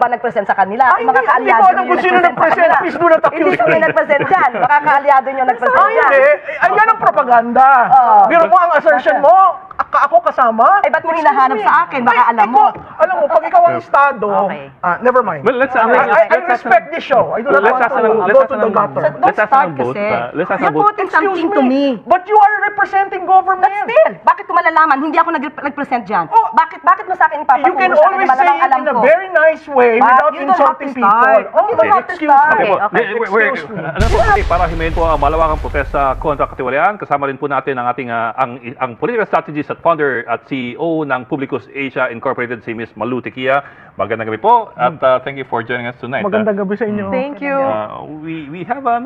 ba nag-present sa kanila? Ay, hindi ko alam kung sino nag-present. Please do not accuse Hindi kami nag-present dyan. Baka kaalyado nyo nag-present dyan. Hindi. Ayan ang propaganda. Biro mo ang assertion mo, ako kasama. Ay, ba't mo hinahanap sa akin? Baka alam mo. Alam mo, pag ikaw ang estado, never mind. Well, let's I respect this show. I do not want to go to the gutter. Let's ask them both. Let's ask them You're both. putting something to me. But you are representing government. But still, bakit ko malalaman? Hindi ako nag-present dyan. Bakit mo sa akin ipapaturo? You can always say it in a very nice way without insulting people. Excuse me. Ano po, para himayin po ang malawakang protesta kontra katiwalian, kasama rin po natin ang ating ang political strategist at founder at CEO ng Publicus Asia Incorporated, si Ms. Malu Tequia. Magandang gabi po at thank you for joining us tonight. Magandang gabi sa inyo. Thank you. We have a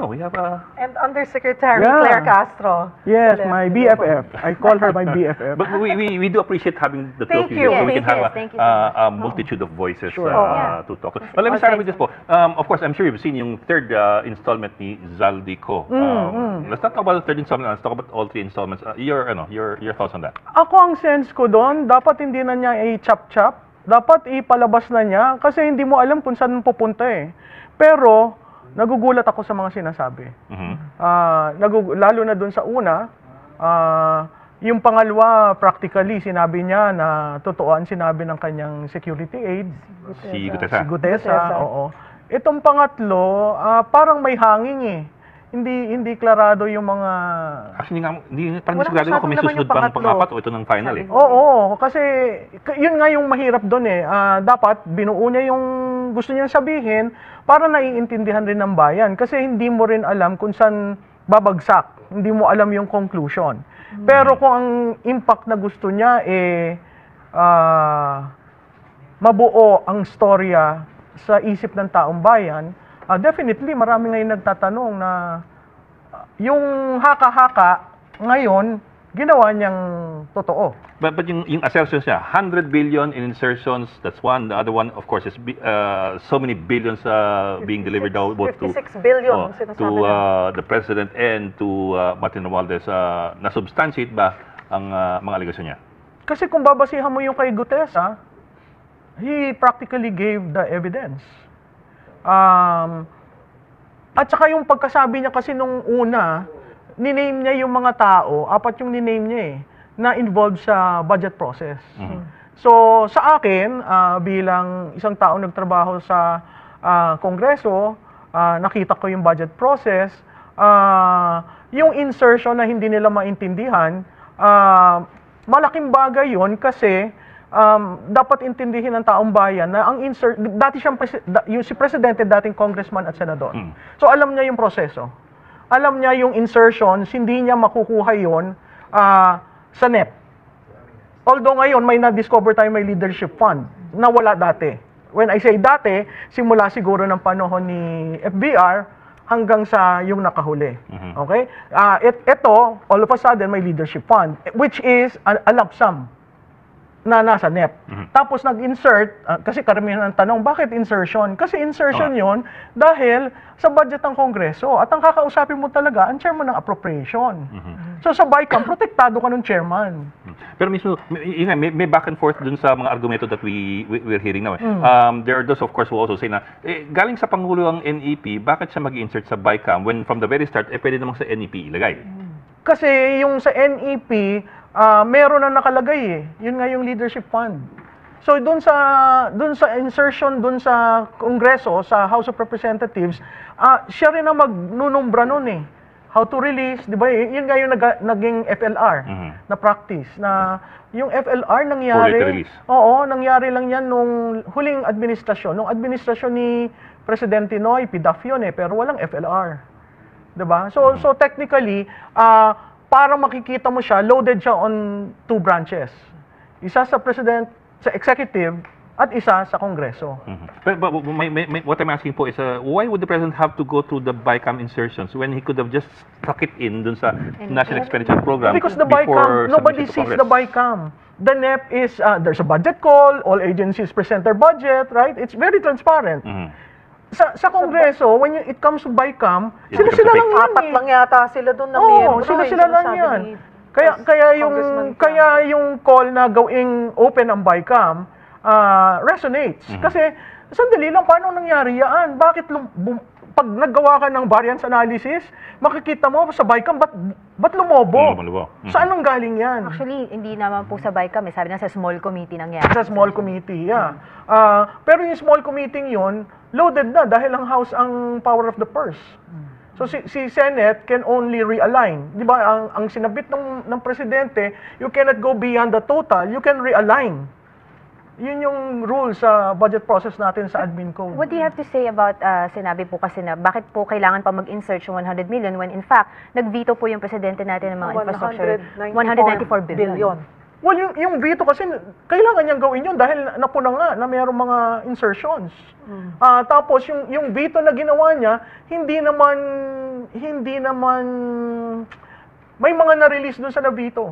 And Undersecretary Claire Castro. Yes, my BFF. I call her my BFF. But we do appreciate having the two of you, so we can have a multitude of voices to talk. But let me start with this po. Of course, I'm sure you've seen yung third installment ni Zaldico. Let's not talk about the third installment. Let's talk about all three installments. Your thoughts on that? Ako ang sense ko doon, dapat hindi na niya i-chop-chop. Dapat ipalabas na niya kasi hindi mo alam kung saan pupunta eh. Pero nagugulat ako sa mga sinasabi. Lalo na doon sa una, yung pangalawa, practically, sinabi niya na totoo ang sinabi ng kanyang security aide. Si Gutesa. Si Gutesa, oo. Itong pangatlo, parang may hanging eh. Hindi klarado yung mga... Actually, parang sigurado ko kung may susunod pang pang-apat o ito ng final eh. Oo, kasi yun nga yung mahirap doon eh. Dapat binuo niya yung gusto niyang sabihin para naiintindihan rin ng bayan. Kasi hindi mo rin alam kung saan babagsak. Hindi mo alam yung conclusion. Pero kung ang impact na gusto niya mabuo ang storya sa isip ng taong bayan, definitely marami ngayon nagtatanong na yung haka-haka ngayon ginawa niyang totoo. But yung assertions niya, 100 billion in insertions, that's one. The other one, of course, is so many billions being delivered out both to 56 billion the president and to Martin Romualdez. Na-substantiate ba ang mga allegation niya? Kasi kung babasihan mo yung kay Gutesa, he practically gave the evidence. At saka yung pagkasabi niya kasi nung una, niname niya yung mga tao, apat yung niname niya eh, na involved sa budget process. So sa akin, bilang isang tao nagtrabaho sa Kongreso, nakita ko yung budget process, yung insertion na hindi nila maintindihan, malaking bagay yon kasi dapat intindihin ng taong bayan na ang dati siyang si presidente, dating congressman at senador. So alam niya yung proseso. Alam niya yung insertions, hindi niya makukuha yon sa NEP. Although ngayon may na-discover tayo may leadership fund na wala dati. When I say dati, simula siguro ng panahon ni FBR hanggang sa yung nakahuli. Okay? Ito, all of a sudden may leadership fund, which is a lump sum na nasa NEP. Tapos nag-insert, kasi karamihan ng tanong, bakit insertion? Kasi insertion yon dahil sa budget ng Kongreso. At ang kakausapin mo talaga, ang chairman ng appropriation. So sa BICAM, protektado ka ng chairman. Pero mismo, may back and forth dun sa mga argumento that we're hearing now. There are those, of course, who also say na, galing sa Pangulo ang NEP, bakit siya mag-insert sa BICAM when from the very start, pwede namang sa NEP ilagay? Kasi yung sa NEP, meron na nakalagay eh. Yun nga yung leadership fund. So doon sa insertion doon sa Kongreso, sa House of Representatives, siya rin ang magnunumbra noon eh. How to release, di ba? Yun nga yung naging FLR na practice na yung FLR nangyari. Nangyari lang yan nung huling administrasyon. Nung administrasyon ni Presidente Noy, PDAF yun eh, pero walang FLR. Di ba? So technically, para makikita mo siya, loaded siya on two branches. Isa sa President, sa Executive, at isa sa Kongreso. But what I'm asking po is, why would the President have to go through the BICAM insertions when he could have just stuck it in dun sa National Expenditure Program? Because the BICAM, nobody sees the BICAM. The NEP is, there's a budget call, all agencies present their budget, right? It's very transparent. Sa Kongreso, when it comes to BICAM, sila lang yan. Apat lang yata sila doon na miyembro. Sila lang yan. Kaya yung call na gawing open ang BICAM resonates. Kasi Sandali lang, paano nangyari yan? Bakit pag naggawa ka ng variance analysis, makikita mo sa BICAM, ba't lumobo? Saan ang galing yan? Actually, hindi naman po sa BICAM. Sabi na sa small committee nangyari. Sa small committee, yeah. Pero yung small committee yun, loaded na dahil ang House ang power of the purse. So si Senate can only realign. Di ba, ang sinabit ng presidente, you cannot go beyond the total, you can realign. Yun yung rule sa budget process natin sa admin code. What do you have to say about, sinabi po kasi na, bakit po kailangan pa mag-insert yung 100 million when in fact, nag-veto po yung presidente natin ng mga infrastructure, 194 billion. Well, yung veto kasi, kailangan niyang gawin yun dahil napuna nga na mayroong mga insertions. Tapos, yung veto na ginawa niya, hindi naman, may mga na-release dun sa na-veto.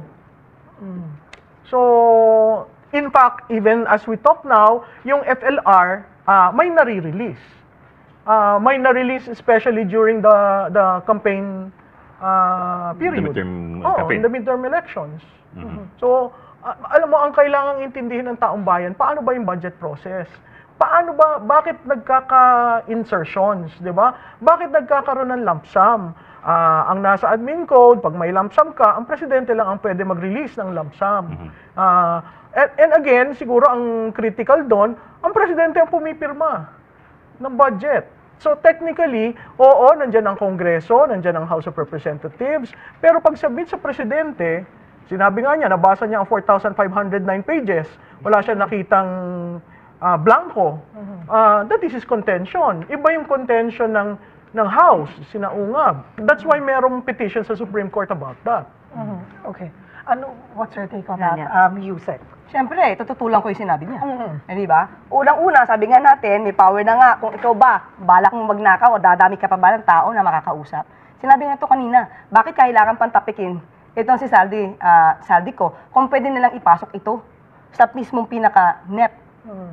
So, in fact, even as we talk now, yung FLR, may nare-release. May na-release especially during the campaign period. In the midterm elections. So, alam mo, ang kailangang intindihin ng taong bayan, paano ba yung budget process? Bakit nagkaka-insertions, di ba? Bakit nagkakaroon ng lump sum? Ang nasa admin code, pag may lump sum ka, ang presidente lang ang pwede mag-release ng lump sum. And again, siguro ang critical doon, ang presidente ang pumipirma ng budget. So technically, oo, nandyan ang Kongreso, nandyan ang House of Representatives, pero pag submit sa presidente, sinabi nga niya, nabasa niya ang 4,509 pages, wala siya nakitang blanco. That is his contention. Iba yung contention ng House, sinaungab. That's why merong petition sa Supreme Court about that. Okay. What's your take on that, Yusek? Siyempre, tututulan ko yung sinabi niya. Di ba? Unang-una, sabi nga natin, may power na nga. Kung ikaw ba, balak mong magnakaw o dadami ka pa ba ng tao na makakausap? Sinabi nga ito kanina, bakit kailangan pang tapikin itong si Zaldico kung pwede nilang ipasok ito sa mismong pinaka-NEP?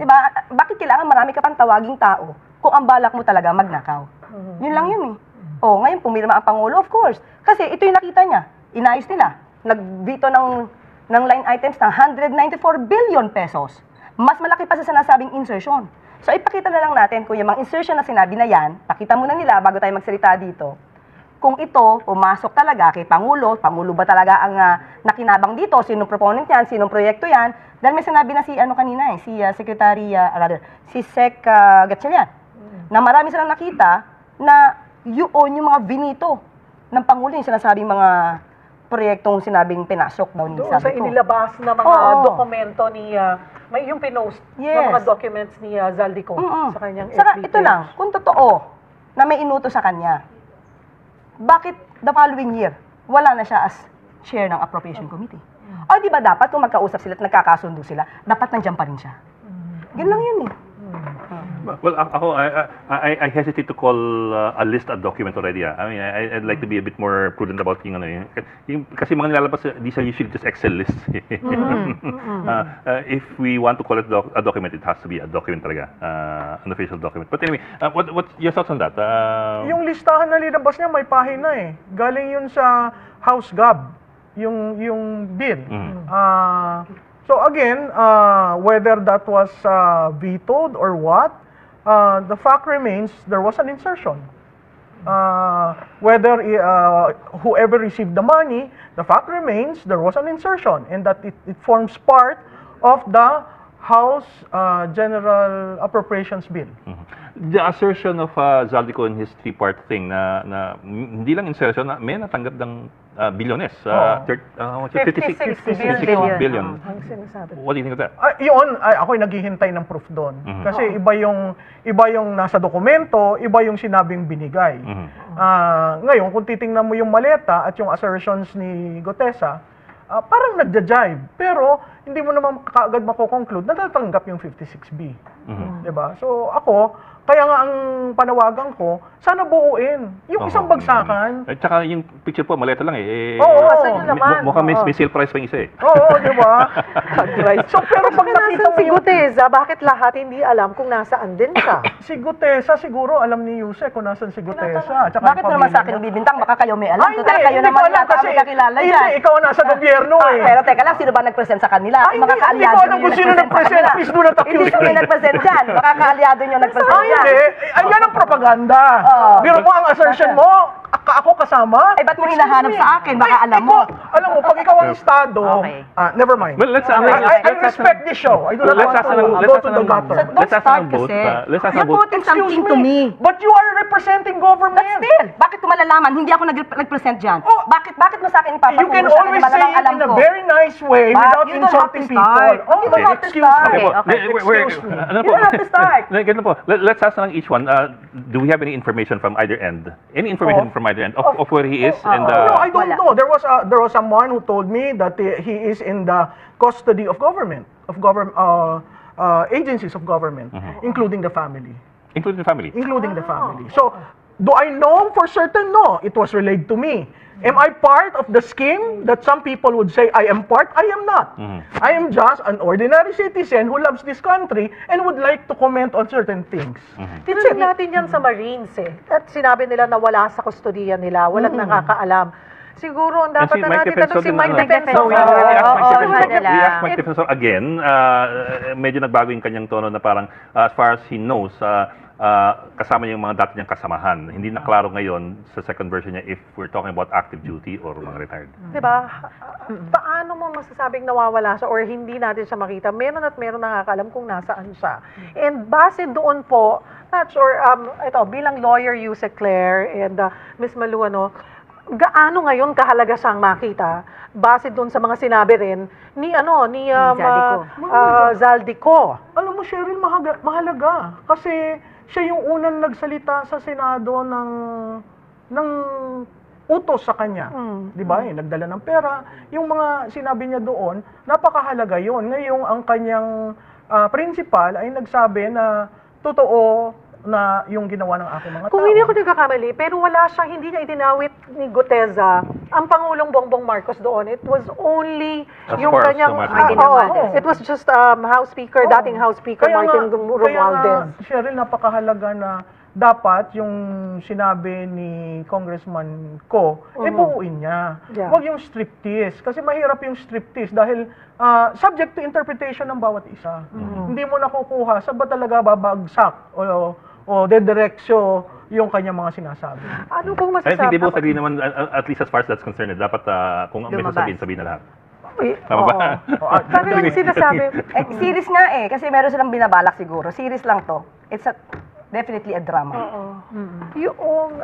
Di ba? Bakit kailangan marami ka pang tawaging tao kung ang balak mo talaga magnakaw? Yun lang yun eh. Ngayon pumirma ang Pangulo, of course. Kasi ito yung nakita niya. Inayos nila. Nag-veto ng line items na 194 billion pesos. Mas malaki pa sa sinasabing insertion. So ipakita na lang natin kung yung mga insertion na sinabi na yan, pakita muna nila bago tayo magsalita dito. Kung ito, pumasok talaga kay Pangulo ba talaga ang nakinabang dito, sinong proponent yan, sinong proyekto yan, dahil may sinabi na si Sec Gatchalian, na marami silang nakita na yung mga binito ng Pangulo, yung sinasabing mga proyektong sinabing pinasok daw ni Zaldico. Sa inilabas na mga dokumento ni, may yung pinost na mga documents ni Zaldico sa kanyang FB. Saka ito lang, kung totoo na may inuto sa kanya, bakit the following year, wala na siya as chair ng appropriation committee? O di ba dapat kung magkausap sila at nagkakasundo sila, dapat nandiyan pa rin siya? Ganun lang yun eh. Well, I hesitate to call a list a document already. I mean, I'd like to be a bit more prudent about kasi mga nilalabas, these are usually just Excel lists. If we want to call it a document, it has to be a document talaga, an official document. But anyway, what's your thoughts on that? Yung listahan na linabas niya, may pahina eh. Galing yun sa House Gov, yung bill. So again, whether that was vetoed or what, the fact remains there was an insertion. Whether whoever received the money, the fact remains there was an insertion and that it forms part of the House General Appropriations Bill. The assertion of Zaldico in his three-part thing na hindi lang insertion, may natanggap ng bilyones. 56 billion. What do you think of that? Yun, ako'y naghihintay ng proof doon. Kasi iba yung nasa dokumento, iba yung sinabing binigay. Ngayon, kung titingnan mo yung maleta at yung assertions ni Gotesa, parang nagja-jive. Pero hindi mo naman kaagad makoconclude na natatanggap yung 56B. Diba? So ako, kaya nga ang panawagan ko, sana buuin. Yung isang bagsakan. At saka yung picture po, maleta lang eh. Oo. Mukhang may sale price pa yung isa eh. Oo, di ba? So, pero pag nakita mo si Gutesa, bakit lahat hindi alam kung nasaan din siya? Si Gutesa, siguro alam ni Yusek kung nasan si Gutesa. Bakit naman sa akin bibintang? Baka kayo may alam. Total, kayo naman yata ang kakilala yan. Hindi, ikaw nasa gobyerno eh. Pero teka lang, sino ba nag-present sa kanila? nila. Ay, hindi Makakaalyado ko alam kung sino nag-present. Please do not accuse Hindi kami me. nag-present dyan. Makakaalyado nyo nag-present Ay, dyan. hindi. Ay, yan ang propaganda. Biro mo ang assertion mo, ako kasama. Eh, ba't mo hinahanap sa akin? Baka alam mo. Alam mo, pag ikaw ang estado, Okay. never mind. Well, let's I respect this show. I do not want to go to the gutter. Let's ask ng vote. Let's Let's ask ng You're vote. putting something to me. But you are representing government. But still, bakit ko malalaman? Hindi ako nag-present dyan. Oh, bakit mo sa akin ipapaturo? You can sa akin always na say malamang it alam in a ko? very nice way But without you don't have insulting to people. start. Oh, You don't have to excuse me. start. Okay po. Okay. Excuse me. Ano You don't have to start. Ganito po. Let's ask na lang each one. Do we have any information from either end? Any information from either end of where he is? And No, I don't Wala. know. There was someone who told me that he is in the custody of government, agencies of government, including the family. including the family. Including the family. So, do I know for certain? No, it was relayed to me. Am I part of the scheme that some people would say I am part? I am not. I am just an ordinary citizen who loves this country and would like to comment on certain things. Tinanong natin yan sa Marines eh. At sinabi nila na wala sa kustodiya nila, walang nakakaalam. Siguro, ang dapat si na Mike natin Defensor tanong si din Mike naman. Defensor. So, we already asked Mike Oo, Defensor. nila. We asked Mike Defensor again. Medyo nagbago yung kanyang tono na parang as far as he knows, kasama niya yung mga dati niyang kasamahan. Hindi na klaro ngayon sa second version niya if we're talking about active duty or mga retired. Diba? Paano mo masasabing nawawala siya or hindi natin siya makita? Meron at meron nakakaalam kung nasaan siya. And base doon po, not sure, ito, bilang lawyer Yusek Claire and Ms. Malu, gaano ngayon kahalaga siyang makita base doon sa mga sinabi rin ni Zaldico. Alam mo, Cheryl, mahalaga. Kasi siya yung unang nagsalita sa Senado ng utos sa kanya. Di ba? Nagdala ng pera. Yung mga sinabi niya doon, napakahalaga yon. Ngayong ang kanyang principal ay nagsabi na totoo na yung ginawa ng aking mga tao. Kung hindi ako nagkakamali, pero hindi niya itinawit ni Guteza ang Pangulong Bongbong Marcos doon. It was only As yung far as kanyang, Martin Romualdez. it was just House Speaker, dating House Speaker Martin Romualdez. Kaya nga, Cheryl, napakahalaga na dapat yung sinabi ni Congressman Ko, buuin niya. Yeah. Huwag yung striptease. Kasi mahirap yung striptease dahil subject to interpretation ng bawat isa. Hindi mo nakukuha sa ba talaga babagsak o dedireksyo yung kanyang mga sinasabi. Ano pong I think masasabi? they both agree naman, at least as far as that's concerned, dapat kung may Lumabas. sasabihin na lahat. Tama Oo. ba? Parang yung sinasabi, Series nga kasi meron silang binabalak siguro. Series lang to. It's definitely a drama. yung,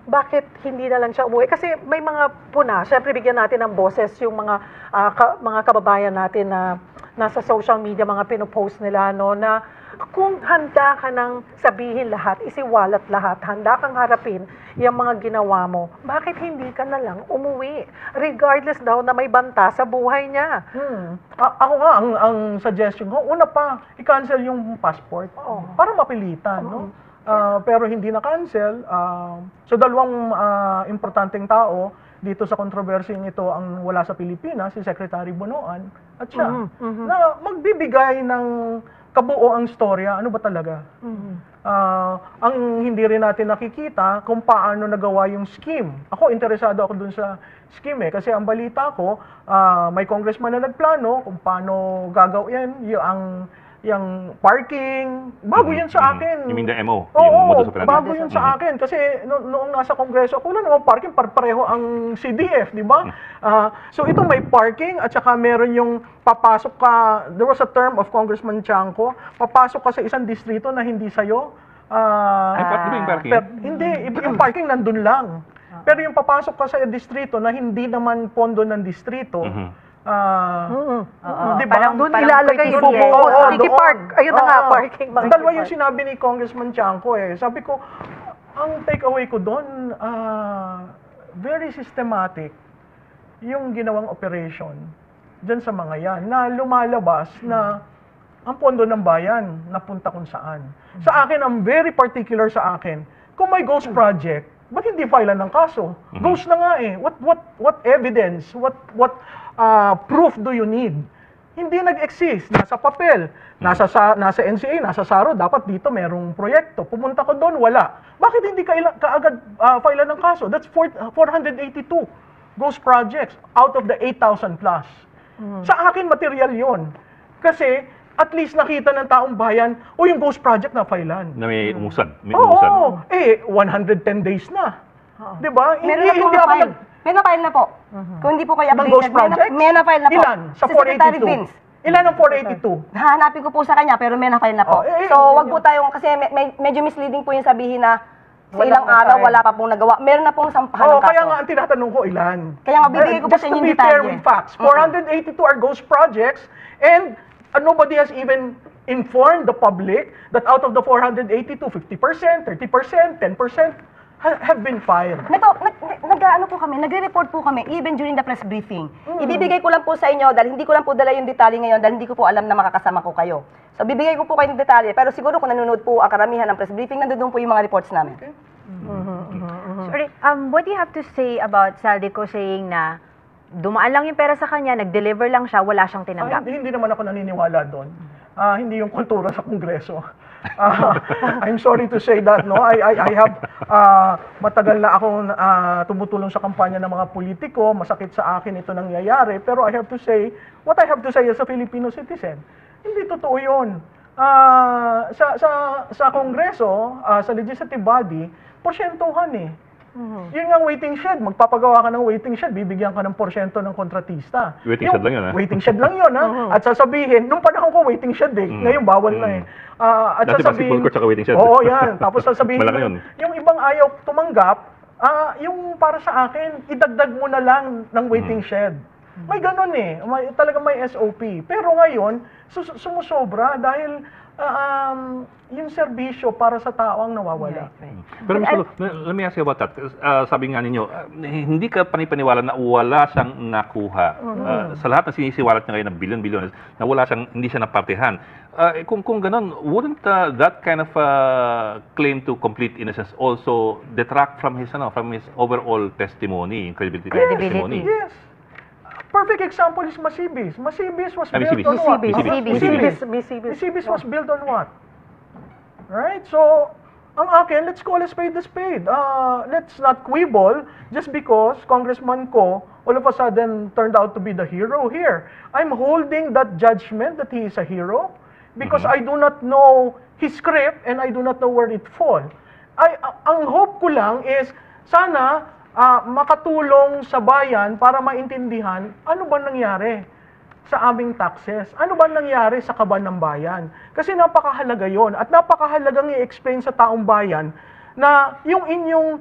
bakit hindi na lang siya umuwi? Kasi may mga puna, syempre bigyan natin ng boses yung mga mga kababayan natin na nasa social media, mga pinopost nila, na kung handa ka nang sabihin lahat, isiwalat lahat, handa kang harapin yung mga ginawa mo, bakit hindi ka na lang umuwi? Regardless daw na may banta sa buhay niya. Ako nga, ang suggestion ko, una pa, i-cancel yung passport para mapilitan. No? Pero hindi na-cancel. So, dalawang importanteng tao dito sa kontrobersyeng ito ang wala sa Pilipinas, si Secretary Bonoan at siya, na magbibigay ng kabuo ang storya, ano ba talaga? Ang hindi rin natin nakikita kung paano nagawa yung scheme. Ako, interesado ako dun sa scheme kasi ang balita ko, may congressman na nagplano kung paano gagawin yung parking. Bago yun sa akin. You mean the MO? Yung modus operandi? Bago yun sa akin. Kasi noong nasa kongreso, wala namang parking, pareho ang CDF, di ba? So ito may parking at saka meron yung papasok ka, there was a term of Congressman Chanco, papasok ka sa isang distrito na hindi sa'yo. Ay, di ba yung parking? Hindi, yung parking nandun lang. Pero yung papasok ka sa distrito na hindi naman pondo ng distrito, di ba? Doon ilalagay yung bubo. Sticky Park. Ayun na nga, parking. Dalawa yung sinabi ni Congressman Chanco Sabi ko, ang takeaway ko doon, very systematic yung ginawang operation dyan sa mga yan, na lumalabas na ang pondo ng bayan napunta kung saan. Sa akin, ang very particular sa akin, kung may ghost project, ba't hindi filean ng kaso? Ghost na nga What evidence? What proof do you need? Hindi nag-exist. Nasa papel, nasa NCA, nasa SARO, dapat dito merong proyekto. Pumunta ko doon, wala. Bakit hindi kaagad filean ng kaso? That's 482 ghost projects out of the 8,000 plus. Sa akin, material yon. Kasi, at least nakita ng taong bayan, yung ghost project na filean. Na may umusad. May Oo, 110 days na. Diba? Meron na po Hindi ako file. May na-file na po. Kung hindi po kayo ng ghost updated, project? may na-file na po. Ilan? Sa Si Secretary 482? Vince. Ilan ang 482? Hahanapin ko po sa kanya, pero may na-file na po. So, wag po tayong, kasi medyo misleading po yung sabihin na sa ilang araw, wala pa pong nagawa. Meron na pong sampahan ng kaso. Kaya nga ang tinatanong ko, ilan? Kaya nga, bibigay ko po sa inyo yung Just to be fair detalye. with facts, 482 are ghost projects, and nobody has even informed the public that out of the 482, 50%, 30%, 10% have been filed. Nag-ano po kami, nagre-report po kami, even during the press briefing. Ibibigay ko lang po sa inyo, dahil hindi ko lang po dala yung detalye ngayon, dahil hindi ko po alam na makakasama ko kayo. So, bibigay ko po kayo ng detalye, pero siguro kung nanonood po ang karamihan ng press briefing, nandun po yung mga reports namin. Sorry, what do you have to say about Saldico saying na dumaan lang yung pera sa kanya, nag-deliver lang siya, wala siyang tinanggap? Hindi naman ako naniniwala doon. Hindi yung kultura sa Kongreso. I'm sorry to say that, no. I have matagal na akong tumutulong sa kampanya ng mga politiko. Masakit sa akin ito nangyayari, pero I have to say what I have to say as a Filipino citizen. Hindi totoo 'yon. Sa Kongreso, sa legislative body, porsyentuhan eh. Yun nga waiting shed, magpapagawa ka ng waiting shed, bibigyan ka ng porsyento ng kontratista. Waiting shed lang yun, ha? Waiting shed lang yun, ha? At sasabihin, nung panahon ko waiting shed eh, ngayon bawal na eh. At dati basketball court saka waiting shed. Oo, yan. Tapos sasabihin, Malaki yun. yung ibang ayaw tumanggap, yung para sa akin, idagdag mo na lang ng waiting shed. May ganun eh. Talagang may SOP. Pero ngayon, sumusobra dahil yung serbisyo para sa tao ang nawawala. Pero Ms. Lolo, let me ask you about that. Sabi nga ninyo, hindi ka panipaniwala na wala siyang nakuha. Sa lahat ng sinisiwalat niya ngayon ng billion-billion, na wala siyang, hindi siya napartihan. Kung ganun, wouldn't that kind of claim to complete innocence also detract from his overall testimony, credibility testimony? Yes. Perfect example is Masibis. Masibis was built Misibis. on what? Misibis was built on what? Right? So, ang akin, let's call a spade a spade. Let's not quibble just because Congressman Ko all of a sudden turned out to be the hero here. I'm holding that judgment that he is a hero because I do not know his script and I do not know where it fall. Ang hope ko lang is sana makatulong sa bayan para maintindihan ano ba nangyari sa aming taxes. Ano ba nangyari sa kaban ng bayan? Kasi napakahalaga yon at napakahalagang i-explain sa taong bayan na yung inyong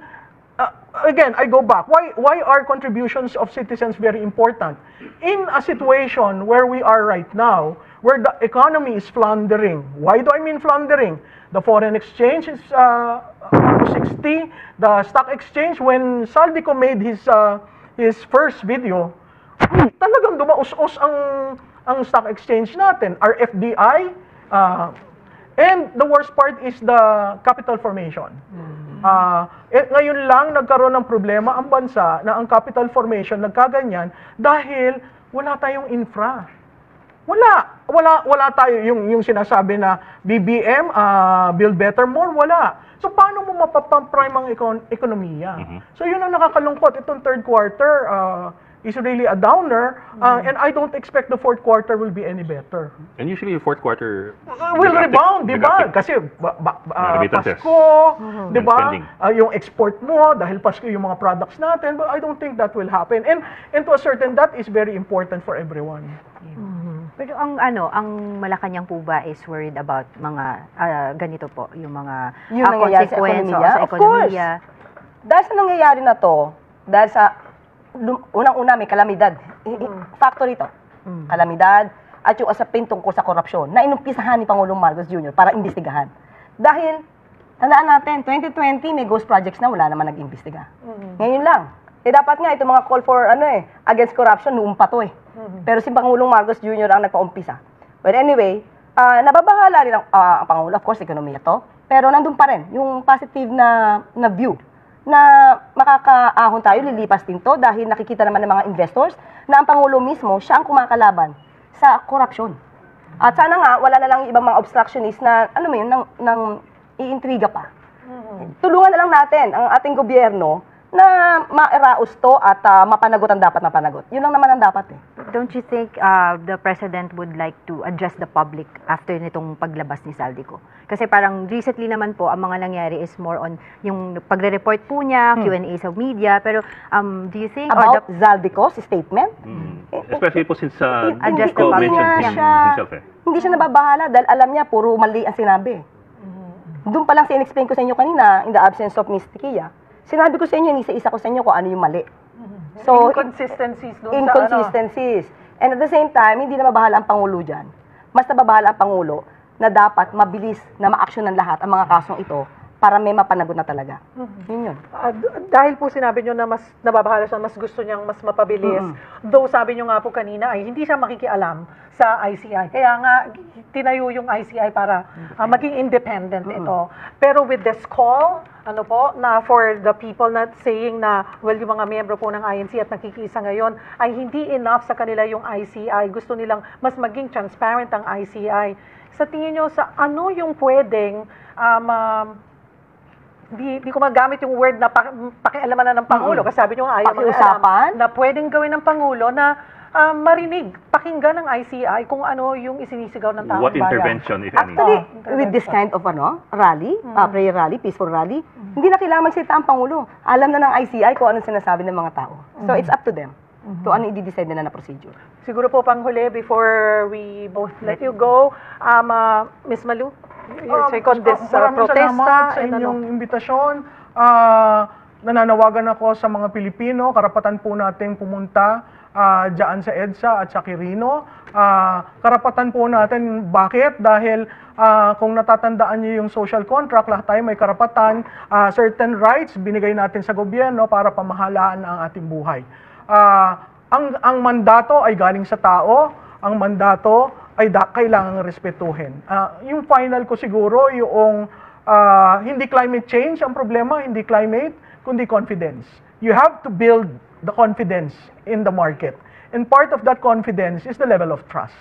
again, I go back. Why are contributions of citizens very important? In a situation where we are right now, where the economy is floundering. Why do I mean floundering? The foreign exchange is 60. The stock exchange, when Saldico made his first video, talagang dumaus-us ang stock exchange natin. Our FDI, and the worst part is the capital formation. Ngayon lang nagkaroon ng problema ang bansa na ang capital formation nagkaganyan dahil wala tayong infra. Wala tayo yung sinasabi na BBM, build better more, wala. So paano mo mapapamprime ang ekonomiya? So yun ang nakakalungkot. Itong third quarter is really a downer, and I don't expect the fourth quarter will be any better. And usually the fourth quarter will rebound, di ba? Kasi Pasko, di ba? Yung export mo, dahil Pasko yung mga products natin, but I don't think that will happen. And to a certain, that is very important for everyone. Pero ang Malacanang po ba is worried about mga ganito po, yung mga consequence sa ekonomiya? Dahil sa nangyayari na to, dahil sa unang-una may kalamidad. Factor ito. Kalamidad at yung asapin tungkol sa korupsyon na inumpisahan ni Pangulong Marcos Jr. para imbestigahan. Dahil, tandaan natin, 2020 may ghost projects na wala naman nag-imbestiga. Ngayon lang. Dapat nga itong mga call for against corruption noong pa to . Pero si Pangulong Marcos Jr. ang nagpa-umpisa. But anyway, nababahala rin ang Pangulo, of course, ekonomiya to. Pero nandun pa rin yung positive na view na makakaahon tayo, lilipas din to dahil nakikita naman ng mga investors na ang Pangulo mismo, siya ang kumakalaban sa korupsyon. At sana nga, wala na lang ibang mga obstructionist na, nang iintriga pa. Tulungan na lang natin ang ating gobyerno na mairaos to at mapanagot ang dapat na panagot. Yun lang naman ang dapat . don't you think the President would like to address the public after nitong paglabas ni Zaldico? Kasi parang recently naman po, ang mga nangyari is more on yung pagre-report po niya, Q&A sa media, pero do you think... About Zaldico's statement? Especially po since Address the Nico public. mentioned himself eh. Hindi siya nababahala dahil alam niya puro mali ang sinabi. Doon pa lang in-explain ko sa inyo kanina, in the absence of Ms. Tikia. Sinabi ko sa inyo, isa-isa ko sa inyo kung ano yung mali. So, Inconsistencies doon inconsistencies. And at the same time, hindi na mabahala ang Pangulo dyan. Mas nababahala ang Pangulo na dapat mabilis na ma-actionan lahat ang mga kasong ito para may mapanagot na talaga. Yun yun. Dahil po sinabi nyo na mas nababahala siya, mas gusto niyang mas mapabilis. Though sabi nyo nga po kanina ay hindi siya makikialam sa ICI. Kaya nga tinayo yung ICI para maging independent ito. Pero with this call, ano po, na for the people not saying na, well, yung mga miyembro po ng INC at nakikisa ngayon, ay hindi enough sa kanila yung ICI. Gusto nilang mas maging transparent ang ICI. Sa tingin nyo, sa ano yung pwedeng, di ko magamit yung word na pakialaman na ng Pangulo, kasi sabi nyo nga ayaw Pakiusapan? na pwedeng gawin ng Pangulo na marinig, pakinggan ng ICI kung ano yung isinisigaw ng taong What bayan. intervention, if any? Actually, with this kind of rally, prayer rally, peaceful rally, hindi na kailangan magsalita ang Pangulo. Alam na ng ICI kung anong sinasabi ng mga tao. So it's up to them kung ano i-decide nila na procedure. Siguro po panghuli, before we both let you go, Ms. Malu, your take on this Maraming protesta. salamat sa and inyong imbitasyon. Nananawagan ako sa mga Pilipino, karapatan po nating pumunta dyan sa EDSA at sa Quirino. Karapatan po natin, bakit? Dahil kung natatandaan niyo yung social contract, lahat tayo may karapatan, certain rights binigay natin sa gobyerno para pamahalaan ang ating buhay. Ang mandato ay galing sa tao, ang mandato ay kailangang respetuhin. Yung final ko siguro, yung hindi climate change ang problema, hindi climate, kundi confidence. You have to build the confidence in the market. And part of that confidence is the level of trust.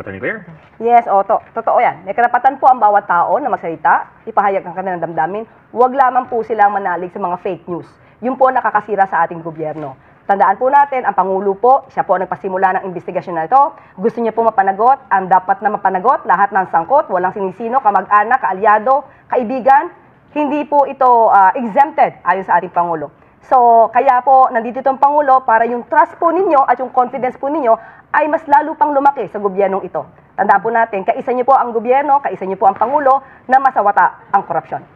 Attorney Claire? Yes, totoo yan. May karapatan po ang bawat tao na magsalita, ipahayag ang kanilang damdamin. Huwag lamang po silang manalig sa mga fake news. Yun po nakakasira sa ating gobyerno. Tandaan po natin, ang Pangulo po, siya po ang nagpasimula ng investigasyon na ito. Gusto niya po mapanagot, ang dapat na mapanagot, lahat ng sangkot, walang sinisino, kamag-anak, kaalyado, kaibigan. Hindi po ito exempted ayon sa ating Pangulo. So, kaya po, nandito itong Pangulo para yung trust po ninyo at yung confidence po ninyo ay mas lalo pang lumaki sa gobyernong ito. Tandaan po natin, kaisa niyo po ang gobyerno, kaisa niyo po ang Pangulo na masawata ang korupsyon.